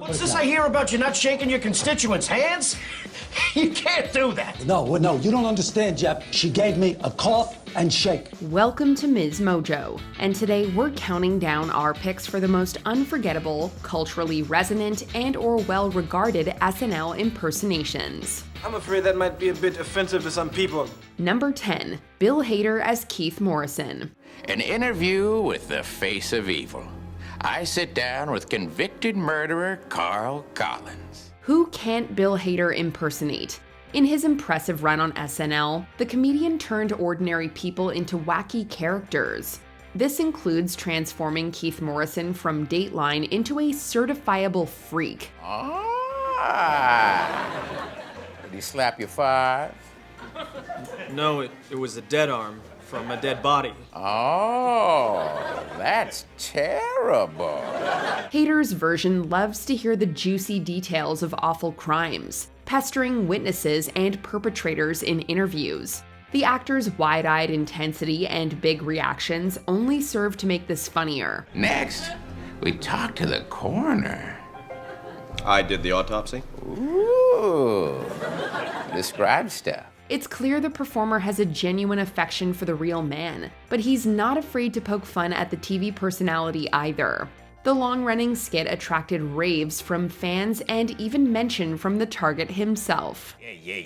What's this I hear about you not shaking your constituents' hands? You can't do that. No, you don't understand, Jeff. She gave me a cough and shake. Welcome to MsMojo, and today we're counting down our picks for the most unforgettable, culturally resonant, and or well-regarded SNL impersonations. I'm afraid that might be a bit offensive to some people. Number 10, Bill Hader as Keith Morrison. An interview with the face of evil. I sit down with convicted murderer Carl Collins. Who can't Bill Hader impersonate? In his impressive run on SNL, the comedian turned ordinary people into wacky characters. This includes transforming Keith Morrison from Dateline into a certifiable freak. Did he slap you 5? No, it was a dead arm from a dead body. Oh, that's terrible. Hader's version loves to hear the juicy details of awful crimes, pestering witnesses and perpetrators in interviews. The actor's wide-eyed intensity and big reactions only serve to make this funnier. Next, we talk to the coroner. I did the autopsy. Ooh, describe stuff. It's clear the performer has a genuine affection for the real man, but he's not afraid to poke fun at the TV personality either. The long-running skit attracted raves from fans and even mention from the target himself. Yeah.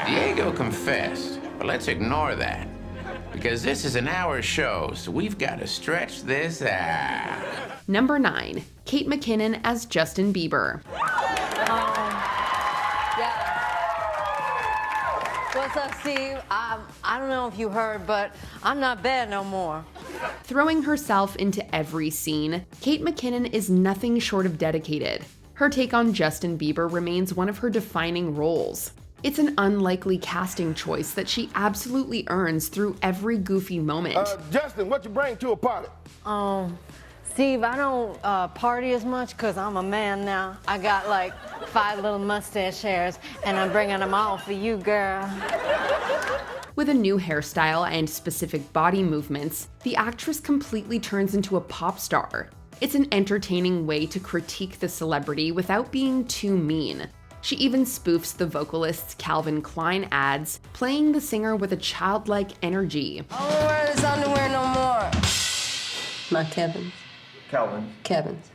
Diego confessed, but let's ignore that. Because this is an hour show, so we've got to stretch this out. Number 9, Kate McKinnon as Justin Bieber. What's up, Steve? I don't know if you heard, but I'm not bad no more. Throwing herself into every scene, Kate McKinnon is nothing short of dedicated. Her take on Justin Bieber remains one of her defining roles. It's an unlikely casting choice that she absolutely earns through every goofy moment. Justin, what you bring to a party? Steve, I don't party as much because I'm a man now. I got like 5 little mustache hairs, and I'm bringing them all for you, girl. With a new hairstyle and specific body movements, the actress completely turns into a pop star. It's an entertaining way to critique the celebrity without being too mean. She even spoofs the vocalist's Calvin Klein ads, playing the singer with a childlike energy. I won't wear this underwear no more. My Kevin's. Kevin's.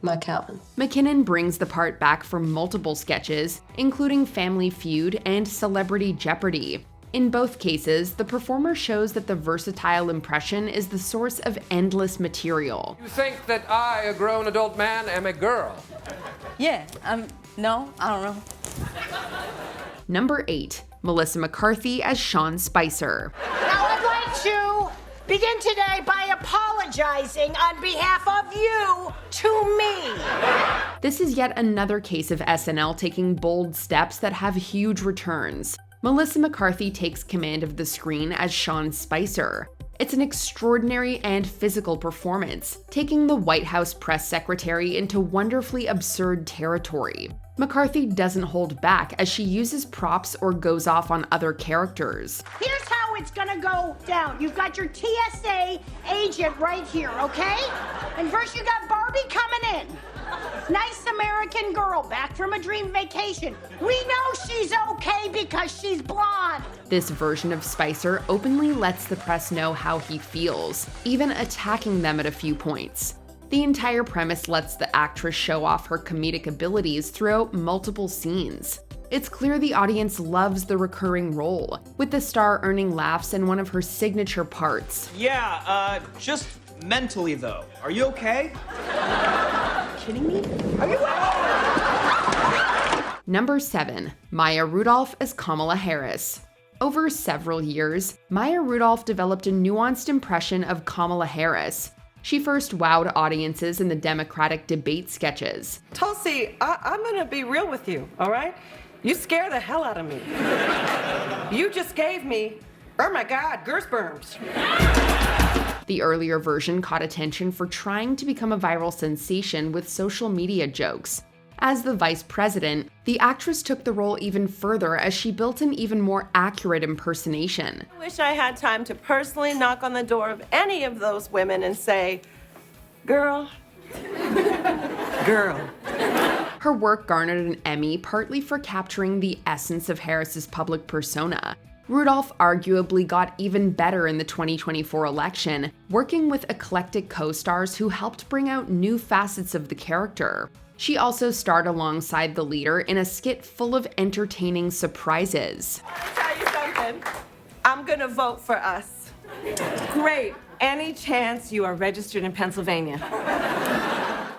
My Calvin. McKinnon brings the part back for multiple sketches, including Family Feud and Celebrity Jeopardy! In both cases, the performer shows that the versatile impression is the source of endless material. You think that I, a grown adult man, am a girl? Yeah, no, I don't know. Number 8, Melissa McCarthy as Sean Spicer. Now I'd like to begin today by apologizing on behalf of you to me. This is yet another case of SNL taking bold steps that have huge returns. Melissa McCarthy takes command of the screen as Sean Spicer. It's an extraordinary and physical performance, taking the White House press secretary into wonderfully absurd territory. McCarthy doesn't hold back as she uses props or goes off on other characters. Here's how it's gonna go down. You've got your TSA agent right here, okay? And first you got Barbie coming in. Nice American girl back from a dream vacation. We know she's okay because she's blonde. This version of Spicer openly lets the press know how he feels, even attacking them at a few points. The entire premise lets the actress show off her comedic abilities throughout multiple scenes. It's clear the audience loves the recurring role, with the star earning laughs in one of her signature parts. Yeah, just mentally though. Are you okay? Kidding me? Are you? Number 7, Maya Rudolph as Kamala Harris. Over several years, Maya Rudolph developed a nuanced impression of Kamala Harris. She first wowed audiences in the Democratic debate sketches. Tulsi, I'm gonna be real with you, all right? You scare the hell out of me. You just gave me, oh my God, Gersberms. The earlier version caught attention for trying to become a viral sensation with social media jokes. As the vice president, the actress took the role even further as she built an even more accurate impersonation. I wish I had time to personally knock on the door of any of those women and say, Girl. Girl. Her work garnered an Emmy partly for capturing the essence of Harris's public persona. Rudolph arguably got even better in the 2024 election, working with eclectic co-stars who helped bring out new facets of the character. She also starred alongside the leader in a skit full of entertaining surprises. I'll tell you something. I'm gonna vote for us. Great. Any chance you are registered in Pennsylvania?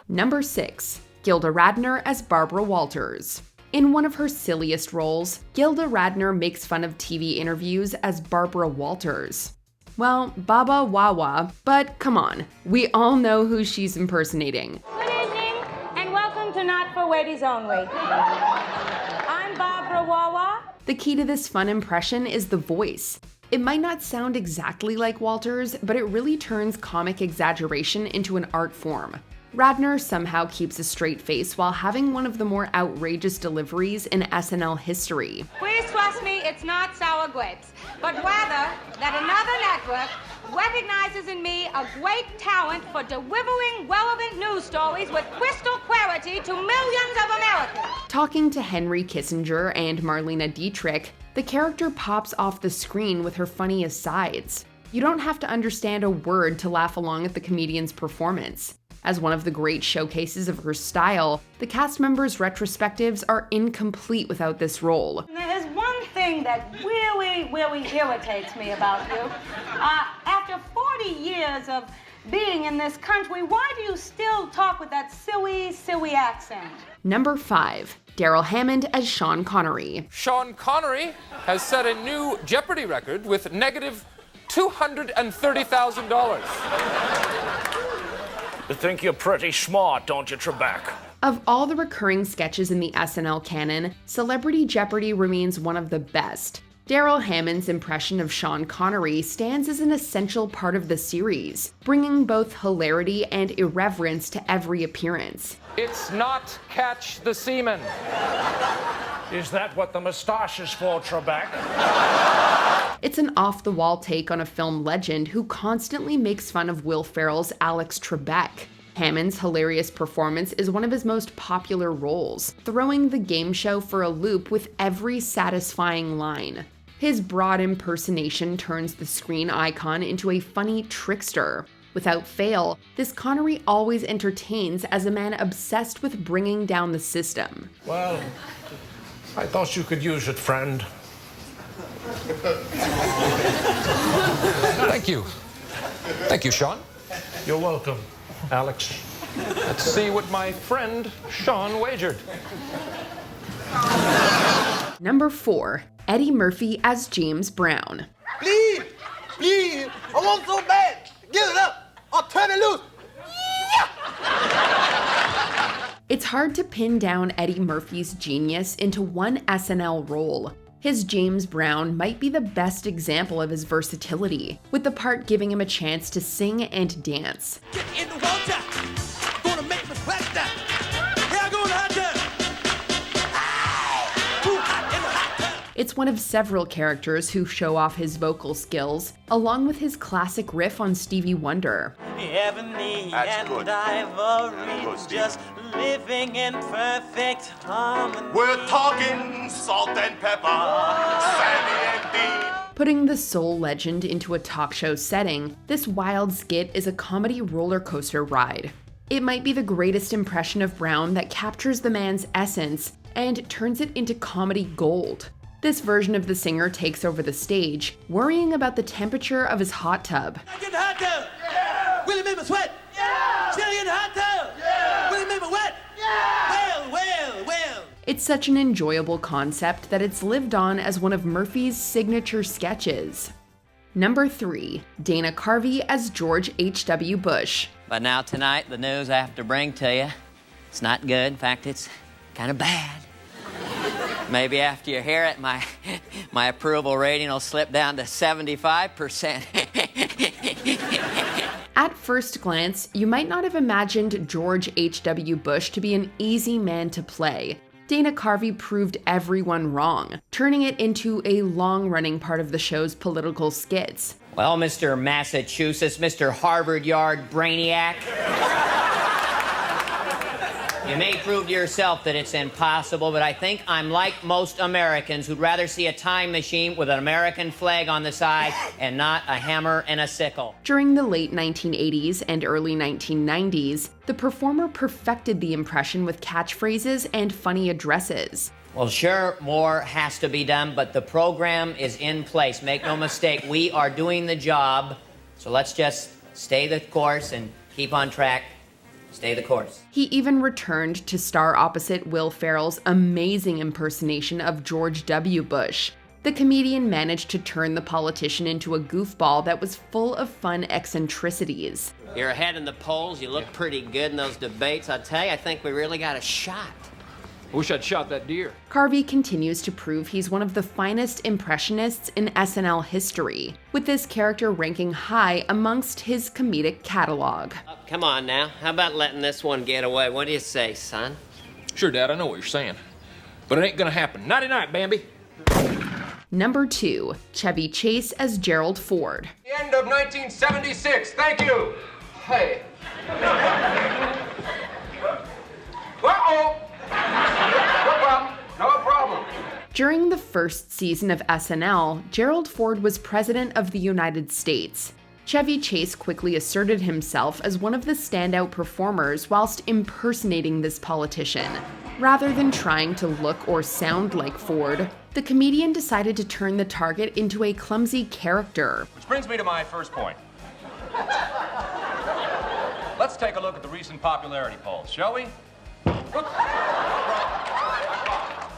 Number 6. Gilda Radner as Barbara Walters. In one of her silliest roles, Gilda Radner makes fun of TV interviews as Barbara Walters. Well, Baba Wawa, but come on, we all know who she's impersonating. Good evening, and welcome to Not for Ladies Only. I'm Barbara Wawa. The key to this fun impression is the voice. It might not sound exactly like Walters, but it really turns comic exaggeration into an art form. Radner somehow keeps a straight face while having one of the more outrageous deliveries in SNL history. Please trust me, it's not sour grapes, but rather that another network recognizes in me a great talent for delivering relevant news stories with crystal clarity to millions of Americans. Talking to Henry Kissinger and Marlena Dietrich, the character pops off the screen with her funny asides. You don't have to understand a word to laugh along at the comedian's performance. As one of the great showcases of her style, the cast members' retrospectives are incomplete without this role. There's one thing that really irritates me about you. After 40 years of being in this country, why do you still talk with that silly accent? Number 5. Daryl Hammond as Sean Connery. Sean Connery has set a new Jeopardy record with negative $230,000. You think you're pretty smart, don't you, Trebek? Of all the recurring sketches in the SNL canon, Celebrity Jeopardy remains one of the best. Daryl Hammond's impression of Sean Connery stands as an essential part of the series, bringing both hilarity and irreverence to every appearance. It's not Catch the Seaman. Is that what the mustache is for, Trebek? It's an off-the-wall take on a film legend who constantly makes fun of Will Ferrell's Alex Trebek. Hammond's hilarious performance is one of his most popular roles, throwing the game show for a loop with every satisfying line. His broad impersonation turns the screen icon into a funny trickster. Without fail, this Connery always entertains as a man obsessed with bringing down the system. Well, I thought you could use it, friend. Thank you. Thank you, Sean. You're welcome, Alex. Let's see what my friend Sean wagered. Number 4. Eddie Murphy as James Brown. Please, I want so bad. Give it up. I'll turn it loose. It's hard to pin down Eddie Murphy's genius into one SNL role. His James Brown might be the best example of his versatility, with the part giving him a chance to sing and dance. Get in the water. Gonna make me splash down. Yeah, I'm going hot down. Too hot in the hot tub. It's one of several characters who show off his vocal skills, along with his classic riff on Stevie Wonder. Ebony and ivory, just living in perfect harmony. We're talking salt and pepper, Sammy and Dean. Putting the soul legend into a talk show setting, this wild skit is a comedy roller coaster ride. It might be the greatest impression of Brown that captures the man's essence and turns it into comedy gold. This version of the singer takes over the stage, worrying about the temperature of his hot tub. Get in the hot tub. Yeah. Will it make me sweat? Yeah. Still in the hot tub. Yeah. Will it make me wet? Yeah. Well. It's such an enjoyable concept that it's lived on as one of Murphy's signature sketches. Number 3. Dana Carvey as George H.W. Bush. But now tonight, the news I have to bring to you, it's not good. In fact, it's kind of bad. Maybe after you hear it, my approval rating will slip down to 75%. At first glance, you might not have imagined George H.W. Bush to be an easy man to play. Dana Carvey proved everyone wrong, turning it into a long-running part of the show's political skits. Well, Mr. Massachusetts, Mr. Harvard Yard brainiac. You may prove to yourself that it's impossible, but I think I'm like most Americans who'd rather see a time machine with an American flag on the side and not a hammer and a sickle. During the late 1980s and early 1990s, the performer perfected the impression with catchphrases and funny addresses. Well, sure, more has to be done, but the program is in place. Make no mistake, we are doing the job, so let's just stay the course and keep on track. Stay the course. He even returned to star opposite Will Ferrell's amazing impersonation of George W. Bush. The comedian managed to turn the politician into a goofball that was full of fun eccentricities. You're ahead in the polls. You look pretty good in those debates. I'll tell you, I think we really got a shot. I wish I'd shot that deer. Carvey continues to prove he's one of the finest impressionists in SNL history, with this character ranking high amongst his comedic catalog. Come on now, how about letting this one get away? What do you say, son? Sure, Dad, I know what you're saying. But it ain't gonna happen. Nighty-night, Bambi. Number 2, Chevy Chase as Gerald Ford. The end of 1976, thank you. Hey. Uh-oh. No problem. During the first season of SNL, Gerald Ford was president of the United States. Chevy Chase quickly asserted himself as one of the standout performers whilst impersonating this politician. Rather than trying to look or sound like Ford, the comedian decided to turn the target into a clumsy character. Which brings me to my first point. Let's take a look at the recent popularity polls, shall we?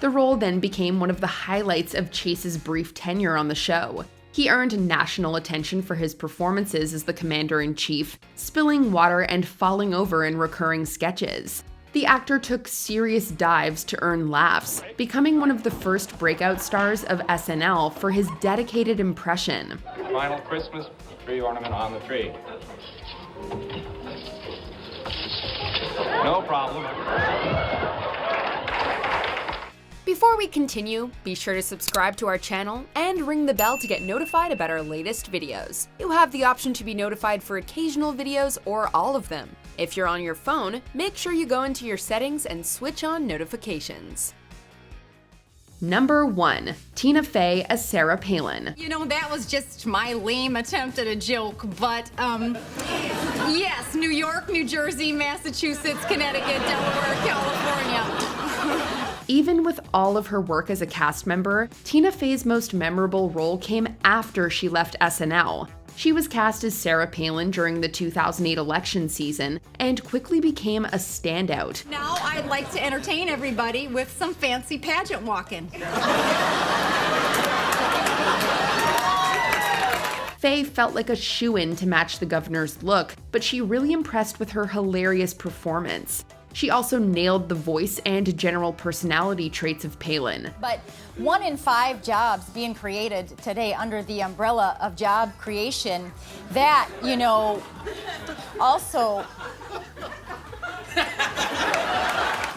The role then became one of the highlights of Chase's brief tenure on the show. He earned national attention for his performances as the commander-in-chief, spilling water and falling over in recurring sketches. The actor took serious dives to earn laughs, becoming one of the first breakout stars of SNL for his dedicated impression. Final Christmas tree ornament on the tree. No problem. Before we continue, be sure to subscribe to our channel and ring the bell to get notified about our latest videos. You have the option to be notified for occasional videos or all of them. If you're on your phone, make sure you go into your settings and switch on notifications. Number 1, Tina Fey as Sarah Palin. You know, that was just my lame attempt at a joke, but, yes, New York, New Jersey, Massachusetts, Connecticut, Delaware, California. Even with all of her work as a cast member, Tina Fey's most memorable role came after she left SNL. She was cast as Sarah Palin during the 2008 election season and quickly became a standout. Now I'd like to entertain everybody with some fancy pageant walking. Fey felt like a shoo-in to match the governor's look, but she really impressed with her hilarious performance. She also nailed the voice and general personality traits of Palin. But 1 in 5 jobs being created today under the umbrella of job creation, that, you know, also...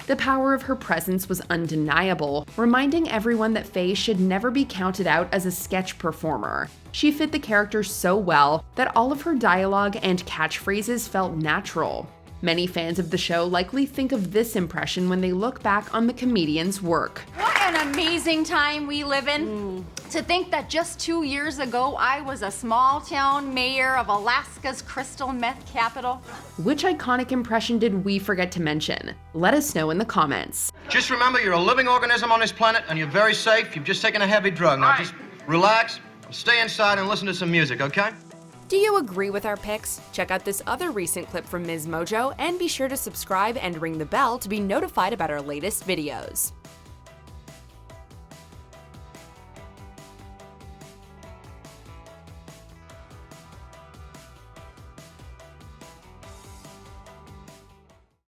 The power of her presence was undeniable, reminding everyone that Fey should never be counted out as a sketch performer. She fit the character so well that all of her dialogue and catchphrases felt natural. Many fans of the show likely think of this impression when they look back on the comedian's work. What an amazing time we live in. To think that just 2 years ago, I was a small-town mayor of Alaska's crystal meth capital. Which iconic impression did we forget to mention? Let us know in the comments. Just remember, you're a living organism on this planet, and you're very safe. You've just taken a heavy drug. Now just relax, stay inside, and listen to some music, okay? Do you agree with our picks? Check out this other recent clip from MsMojo and be sure to subscribe and ring the bell to be notified about our latest videos.